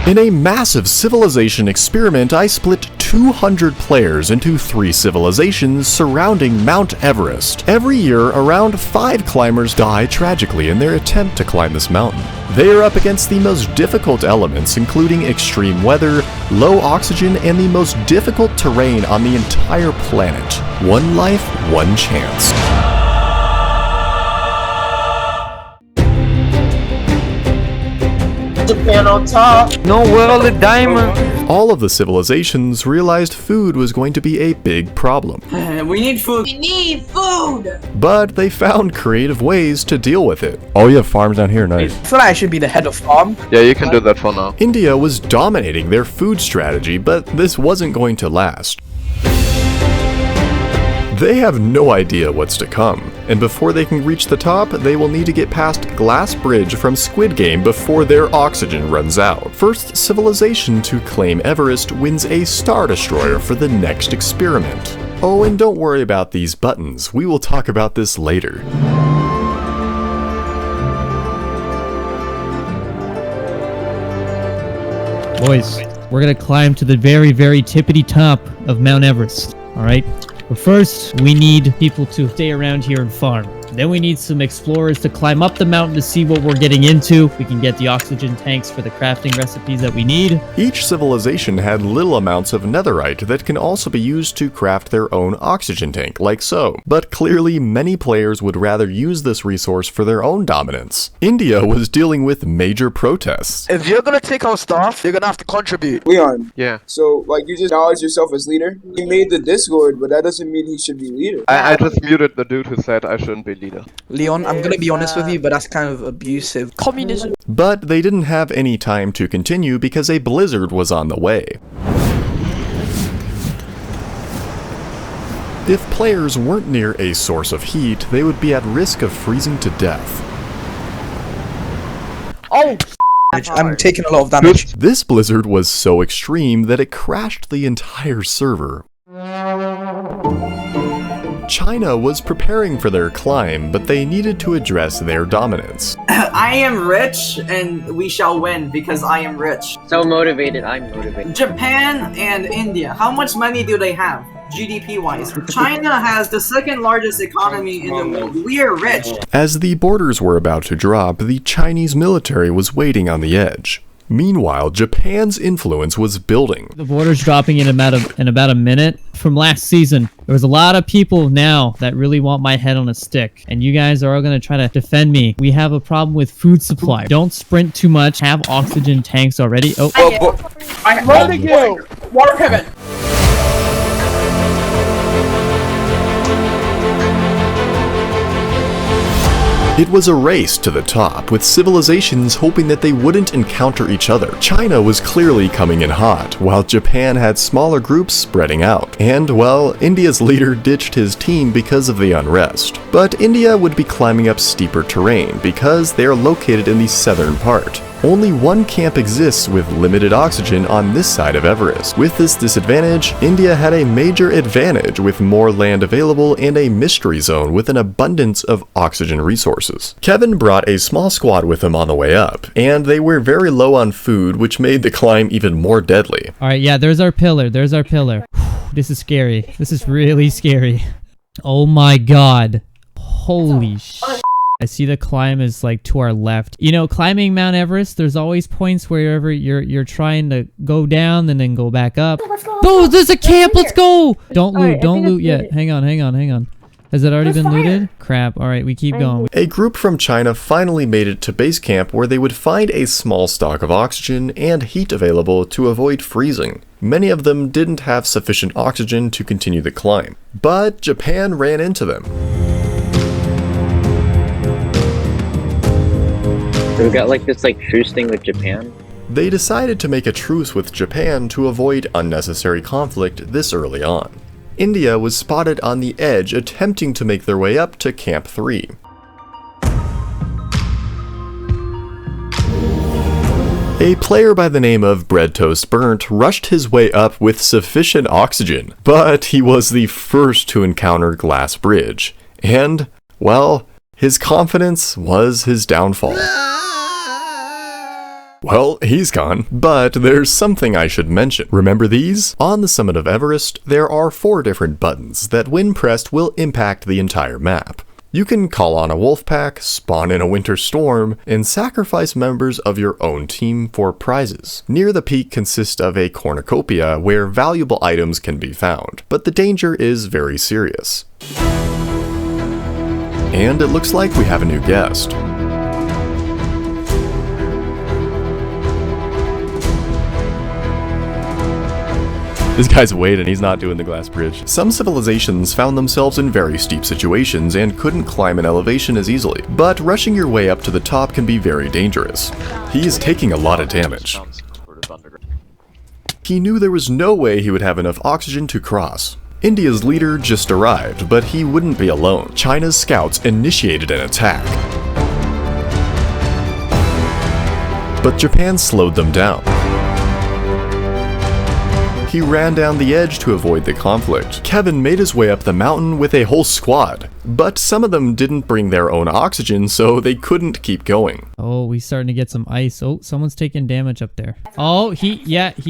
In a massive civilization experiment, I split 200 players into 3 civilizations surrounding Mount Everest. Every year, around 5 climbers die tragically in their attempt to climb this mountain. They are up against the most difficult elements, including extreme weather, low oxygen, and the most difficult terrain on the entire planet. One life, one chance. Japan on top. No world of diamond. All of the civilizations realized food was going to be a big problem. We need food. We need food. But they found creative ways to deal with it. Oh, you have farms down here, nice. I feel like I should be the head of farm. Yeah, you can do that for now. India was dominating their food strategy, but this wasn't going to last. They have no idea what's to come, and before they can reach the top, they will need to get past Glass Bridge from Squid Game before their oxygen runs out. First civilization to claim Everest wins a Star Destroyer for the next experiment. Oh, and don't worry about these buttons, we will talk about this later. Boys, we're gonna climb to the very, very tippity top of Mount Everest, alright? But first, we need people to stay around here and farm. Then we need some explorers to climb up the mountain to see what we're getting into. We can get the oxygen tanks for the crafting recipes that we need. Each civilization had little amounts of netherite that can also be used to craft their own oxygen tank, like so. But clearly, many players would rather use this resource for their own dominance. India was dealing with major protests. If you're gonna take our stuff, you're gonna have to contribute. Leon. Yeah. So, like, you just acknowledge yourself as leader? He made the Discord, but that doesn't mean he should be leader. I just muted the dude who said I shouldn't be leader. Leon, I'm gonna be honest with you, but that's kind of abusive. Communism. But they didn't have any time to continue because a blizzard was on the way. If players weren't near a source of heat, they would be at risk of freezing to death. Oh, I'm taking a lot of damage. This blizzard was so extreme that it crashed the entire server. China was preparing for their climb, but they needed to address their dominance. I am rich, and we shall win because I am rich. So motivated, I'm motivated. Japan and India, how much money do they have? GDP-wise. China has the second largest economy in the world. We are rich. As the borders were about to drop, the Chinese military was waiting on the edge. Meanwhile, Japan's influence was building. The border's dropping in about a minute. From last season, there was a lot of people now that really want my head on a stick. And you guys are all going to try to defend me. We have a problem with food supply. Don't sprint too much. Have oxygen tanks already. Oh, I'm running you! Water pivot! It was a race to the top, with civilizations hoping that they wouldn't encounter each other. China was clearly coming in hot, while Japan had smaller groups spreading out. And, well, India's leader ditched his team because of the unrest. But India would be climbing up steeper terrain because they are located in the southern part. Only one camp exists with limited oxygen on this side of Everest. With this disadvantage, India had a major advantage with more land available and a mystery zone with an abundance of oxygen resources. Kevin brought a small squad with him on the way up, and they were very low on food, which made the climb even more deadly. alright, yeah, there's our pillar. There's our pillar. This is scary. This is really scary. Oh my god. Holy shit. I see the climb is like to our left. You know, climbing Mount Everest, there's always points wherever you're trying to go down and then go back up. Oh, there's a camp, let's go! Don't loot yet. Hang on. Has it already been looted? Crap, alright, we keep going. A group from China finally made it to base camp where they would find a small stock of oxygen and heat available to avoid freezing. Many of them didn't have sufficient oxygen to continue the climb, but Japan ran into them. So we got like this truce thing with Japan. They decided to make a truce with Japan to avoid unnecessary conflict this early on. India was spotted on the edge attempting to make their way up to Camp 3. A player by the name of Bread Toast Burnt rushed his way up with sufficient oxygen, but he was the first to encounter Glass Bridge, and, well, his confidence was his downfall. Well, he's gone. But there's something I should mention. Remember these? On the summit of Everest, there are 4 different buttons that when pressed will impact the entire map. You can call on a wolf pack, spawn in a winter storm, and sacrifice members of your own team for prizes. Near the peak consists of a cornucopia where valuable items can be found, but the danger is very serious. And it looks like we have a new guest. This guy's waiting, he's not doing the glass bridge. Some civilizations found themselves in very steep situations and couldn't climb an elevation as easily, but rushing your way up to the top can be very dangerous. He is taking a lot of damage. He knew there was no way he would have enough oxygen to cross. India's leader just arrived, but he wouldn't be alone. China's scouts initiated an attack. But Japan slowed them down. He ran down the edge to avoid the conflict. Kevin made his way up the mountain with a whole squad, but some of them didn't bring their own oxygen, so they couldn't keep going. Oh, we starting to get some ice. Oh, someone's taking damage up there. Oh, he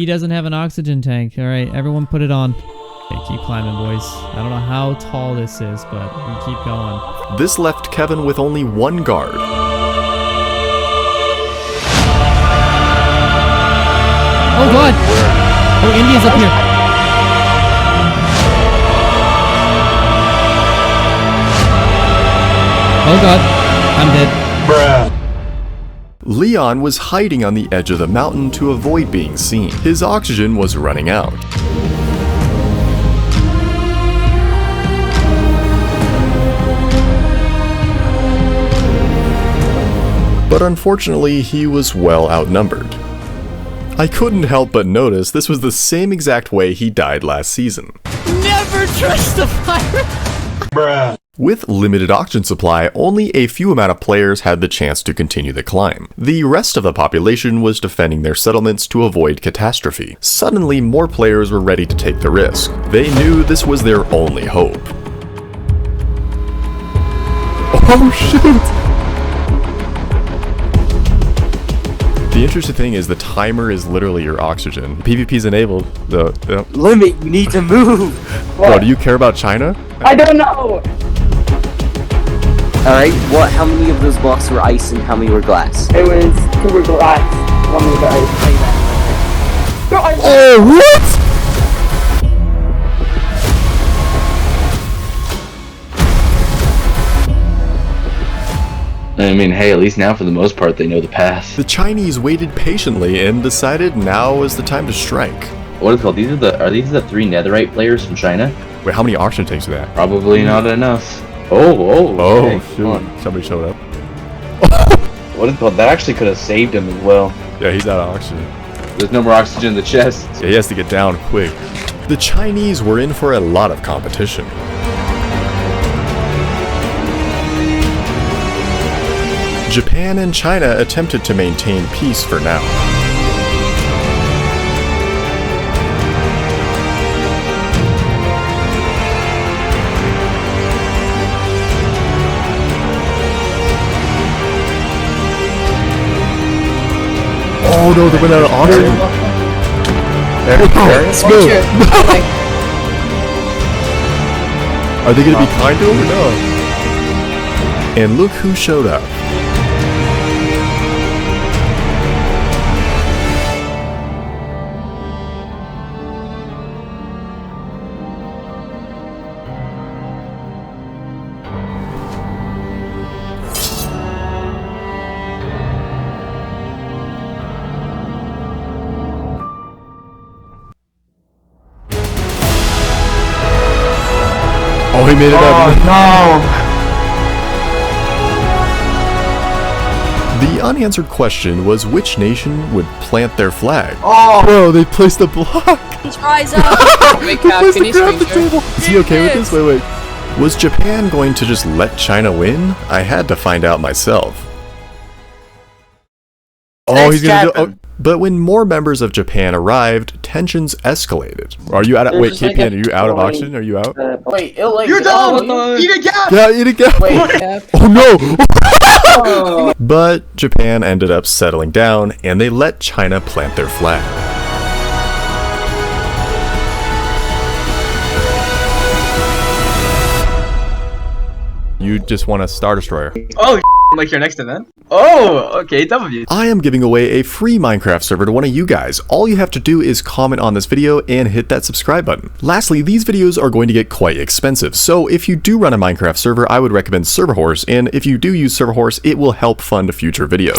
doesn't have an oxygen tank. All right, everyone put it on. Okay, keep climbing, boys. I don't know how tall this is, but we keep going. This left Kevin with only 1 guard. Oh god! Oh, India's up here. Oh god, I'm dead. Leon was hiding on the edge of the mountain to avoid being seen. His oxygen was running out. But unfortunately, he was well outnumbered. I couldn't help but notice this was the same exact way he died last season. Never trust the pirate! Bruh. With limited oxygen supply, only a few amount of players had the chance to continue the climb. The rest of the population was defending their settlements to avoid catastrophe. Suddenly, more players were ready to take the risk. They knew this was their only hope. Oh shit! The interesting thing is the timer is literally your oxygen. PvP's enabled. Limit, you need to move. Bro, do you care about China? I don't know. Alright, how many of those blocks were ice and how many were glass? It was 2 were glass, 1 was ice. Oh, what? I mean, hey, at least now for the most part they know the path. The Chinese waited patiently and decided now was the time to strike. What is it called? Are these the 3 netherite players from China? Wait, how many oxygen tanks are that? Probably not enough. Oh, okay, shoot. Somebody showed up. What is it called? That actually could have saved him as well. Yeah, he's out of oxygen. There's no more oxygen in the chest. Yeah, he has to get down quick. The Chinese were in for a lot of competition. Japan and China attempted to maintain peace for now. Oh no, they went out of oxygen. Let's move. Are they gonna be kind to him or no? And look who showed up. Oh, he made it up. Oh no! The unanswered question was which nation would plant their flag. Oh! Bro, they placed a block! Rise up! Wait, Cap, can you screenshot? Is he okay with this? Wait. Was Japan going to just let China win? I had to find out myself. Oh, he's gonna do. Oh. But when more members of Japan arrived, tensions escalated. Are you out of- wait, There's just KPN, like are a you out of growing, oxygen? Are you out? Wait, it'll like. You're oh, done! Eat a cat! Yeah, eat again! Wait, Oh no! But Japan ended up settling down, and they let China plant their flag. You just want a Star Destroyer. Oh, like your next event? Oh, okay, W. I am giving away a free Minecraft server to one of you guys. All you have to do is comment on this video and hit that subscribe button. Lastly, these videos are going to get quite expensive, so if you do run a Minecraft server, I would recommend Server Horse, and if you do use Server Horse, it will help fund future videos.